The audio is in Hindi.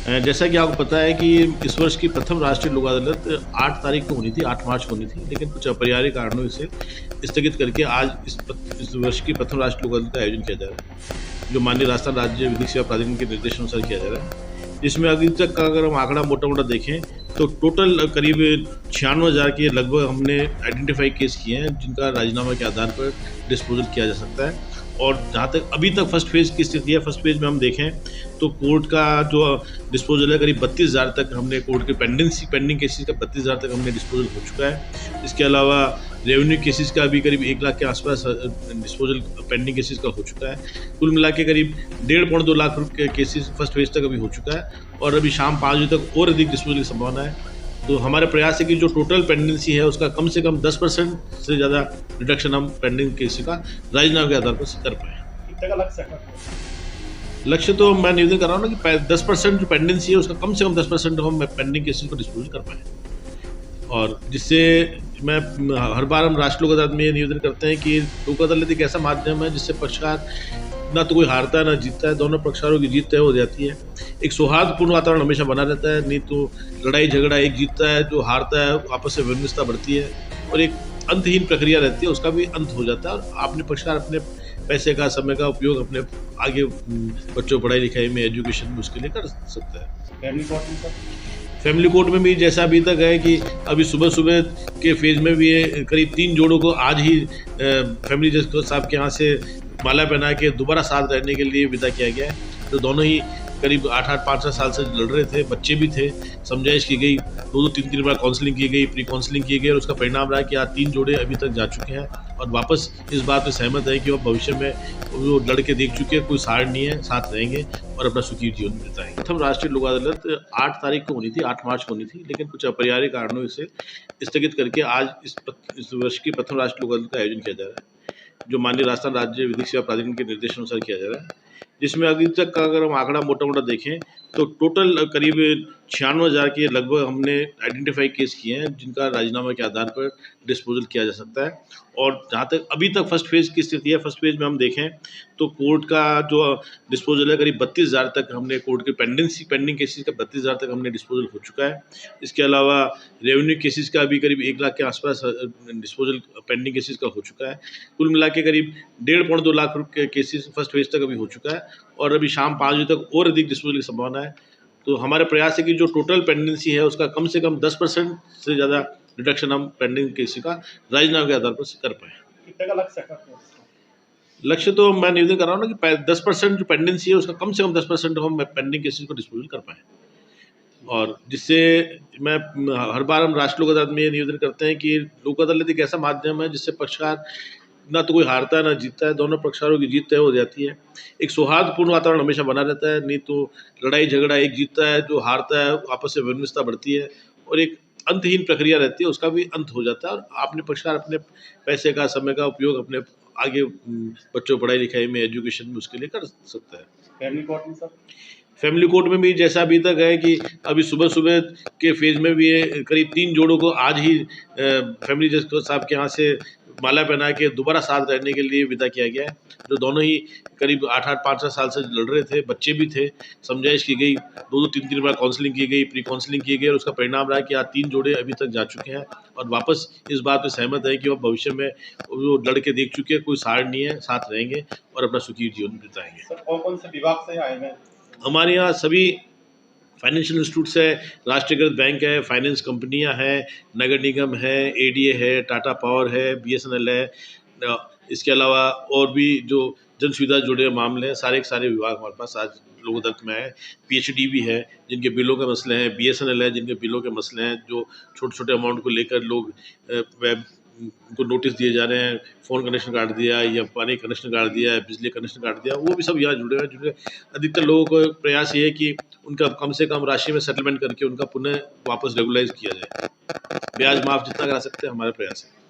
जैसा कि आपको पता है कि इस वर्ष की प्रथम राष्ट्रीय लोक अदालत 8 तारीख को होनी थी, 8 मार्च को होनी थी, लेकिन कुछ अपरिहार्य कारणों से स्थगित करके आज इस वर्ष की प्रथम राष्ट्रीय लोक अदालत का आयोजन किया जा रहा है, जो माननीय राजस्थान राज्य विधिक सेवा प्राधिकरण के निर्देशानुसार किया जा रहा है। इसमें अभी तक का अगर हम आंकड़ा मोटा देखें तो टोटल करीब 96,000 के लगभग हमने आइडेंटिफाई केस किए हैं, जिनका राजीनामा के आधार पर डिस्पोजल किया जा सकता है। और जहाँ तक अभी तक फर्स्ट फेज़ की स्थिति है, फर्स्ट फेज़ में हम देखें तो कोर्ट का जो डिस्पोजल है करीब 32,000 तक हमने कोर्ट के पेंडिंग केसेस का 32,000 तक हमने डिस्पोजल हो चुका है। इसके अलावा रेवेन्यू केसेस का भी करीब 1 लाख के आसपास डिस्पोजल पेंडिंग केसेस का हो चुका है। कुल मिला के करीब 1.5-2 लाख के केसेस फर्स्ट फेज तक अभी हो चुका है और अभी शाम 5 बजे तक और अधिक डिस्पोजल की संभावना है। तो हमारे प्रयास है कि जो टोटल पेंडेंसी है उसका कम से कम 10% से ज़्यादा रिडक्शन हम पेंडिंग केस का राजीनामा के आधार पर कर पाएँ। कितने का लक्ष्य है? लक्ष्य तो मैं निवेदन कर रहा हूँ ना कि 10% जो पेंडेंसी है उसका कम से कम 10% हम पेंडिंग केसेस को डिस्पोज कर पाएँ। और जिससे मैं हर बार हम राष्ट्रीय लोक अदालत में निवेदन करते हैं कि लोक अदालत एक ऐसा माध्यम है जिससे पक्षकार ना तो कोई हारता है ना जीतता है, दोनों पक्षकारों की जीत तय हो जाती है। एक सौहार्दपूर्ण वातावरण हमेशा बना रहता है, नहीं तो लड़ाई झगड़ा, एक जीतता है जो हारता है आपस में विमर्शता बढ़ती है और एक अंतहीन प्रक्रिया रहती है, उसका भी अंत हो जाता है और आपने पक्षकार अपने पैसे का, समय का उपयोग अपने आगे बच्चों पढ़ाई लिखाई में, एजुकेशन में उसके लिए कर सकता है। फैमिली कोर्ट में सर? फैमिली कोर्ट में भी जैसा अभी तक है कि अभी सुबह के फेज में भी करीब 3 जोड़ों को आज ही फैमिली जज साहब के यहाँ से माला पहना के दोबारा साथ रहने के लिए विदा किया गया है। तो दोनों ही करीब 8-5 साल से लड़ रहे थे, बच्चे भी थे, समझाइश की गई, 2-3 बार काउंसलिंग की गई, प्री काउंसलिंग की गई और उसका परिणाम रहा कि आज 3 जोड़े अभी तक जा चुके हैं और वापस इस बात पे सहमत है कि वो भविष्य में वो लड़के देख चुके हैं, कोई साड़ नहीं है, साथ रहेंगे और अपना सुखी जीवन बिताएंगे। प्रथम राष्ट्रीय लोक अदालत 8 तारीख को होनी थी, 8 मार्च को होनी थी, लेकिन कुछ अपरिहार्य कारणों से स्थगित करके आज इस वर्ष की प्रथम राष्ट्रीय लोक अदालत का आयोजन किया जा रहा है, जो माननीय राजस्थान राज्य विधिक सेवा प्राधिकरण के निर्देशानुसार किया जा रहा है। जिसमें अभी तक का अगर हम आंकड़ा मोटा देखें तो टोटल करीब 96,000 के लगभग हमने आइडेंटिफाई केस किए हैं, जिनका राजीनामा के आधार पर डिस्पोजल किया जा सकता है। और जहाँ तक अभी तक फर्स्ट फेज़ की स्थिति है, फर्स्ट फेज़ में हम देखें तो कोर्ट का जो डिस्पोजल है करीब 32,000 तक हमने कोर्ट के पेंडिंग केसेस का 32,000 तक हमने डिस्पोजल हो चुका है। इसके अलावा रेवेन्यू केसेस का भी करीब 1 लाख के आसपास डिस्पोजल पेंडिंग केसेस का हो चुका है। कुल मिला के करीब 1.5-2 लाख के केसेस फर्स्ट फेज तक अभी हो चुका है और अभी शाम 5 बजे तक और अधिक डिस्पोजल की संभावना है। तो हमारे प्रयास है कि जो टोटल पेंडेंसी है उसका कम से कम 10% से ज़्यादा रिडक्शन हम पेंडिंग केस का राजीनामा के आधार पर कर पाएँ। कितने का लक्ष्य है? लक्ष्य तो मैं निवेदन कर रहा हूँ ना कि 10% जो पेंडेंसी है उसका कम से कम 10% हम पेंडिंग केसेस को डिस्पोजल कर पाएँ। और जिससे मैं हर बार हम राष्ट्रीय लोक अदालत में निवेदन करते हैं कि लोक अदालत एक ऐसा माध्यम है जिससे पक्षकार ना तो कोई हारता है ना जीतता है, दोनों पक्षकारों की जीत तय हो जाती है। एक सौहार्दपूर्ण वातावरण हमेशा बना रहता है, नहीं तो लड़ाई झगड़ा, एक जीतता है जो हारता है आपस में विमर्शता बढ़ती है और एक अंतहीन प्रक्रिया रहती है, उसका भी अंत हो जाता है और आपने पक्षकार अपने पैसे का, समय का उपयोग अपने आगे बच्चों पढ़ाई लिखाई में, एजुकेशन में उसके लिए कर सकता है। फैमिली कोर्ट में सर? फैमिली कोर्ट में भी जैसा अभी तक है कि अभी सुबह के फेज में भी करीब 3 जोड़ों को आज ही फैमिली जज साहब के यहाँ से माला पहना के दोबारा साथ रहने के लिए विदा किया गया है। जो दोनों ही करीब 8-5 साल से लड़ रहे थे, बच्चे भी थे, समझाइश की गई, 2-3 बार काउंसलिंग की गई, प्री काउंसलिंग की गई और उसका परिणाम रहा कि आज 3 जोड़े अभी तक जा चुके हैं और वापस इस बात पे सहमत है कि वो भविष्य में वो लड़के देख चुके हैं, कोई साड़ नहीं है, साथ रहेंगे और अपना सुखी जीवन बिताएंगे। सर कौन से विभाग से आए हैं? हमारे यहाँ सभी फाइनेंशियल इंस्टीट्यूट्स है, राष्ट्रीयकृत बैंक है, फाइनेंस कंपनियां हैं, नगर निगम है, एडीए है, टाटा पावर है, बीएसएनएल है, इसके अलावा और भी जो जन सुविधा जुड़े मामले हैं, सारे के सारे विभाग हमारे पास आज लोक अदालत में है। पीएचडी भी है जिनके बिलों के मसले हैं, बीएसएनएल है जिनके बिलों के मसले हैं, जो छोटे छोटे अमाउंट को लेकर लोग वेब को नोटिस दिए जा रहे हैं, फ़ोन कनेक्शन काट दिया या पानी कनेक्शन काट दिया, बिजली कनेक्शन काट दिया, वो भी सब यहाँ जुड़े हैं। जुड़े अधिकतर लोगों को प्रयास ये है कि उनका कम से कम राशि में सेटलमेंट करके उनका पुनः वापस रेगुलाइज किया जाए। ब्याज माफ़ जितना करा सकते हैं हमारा प्रयास है।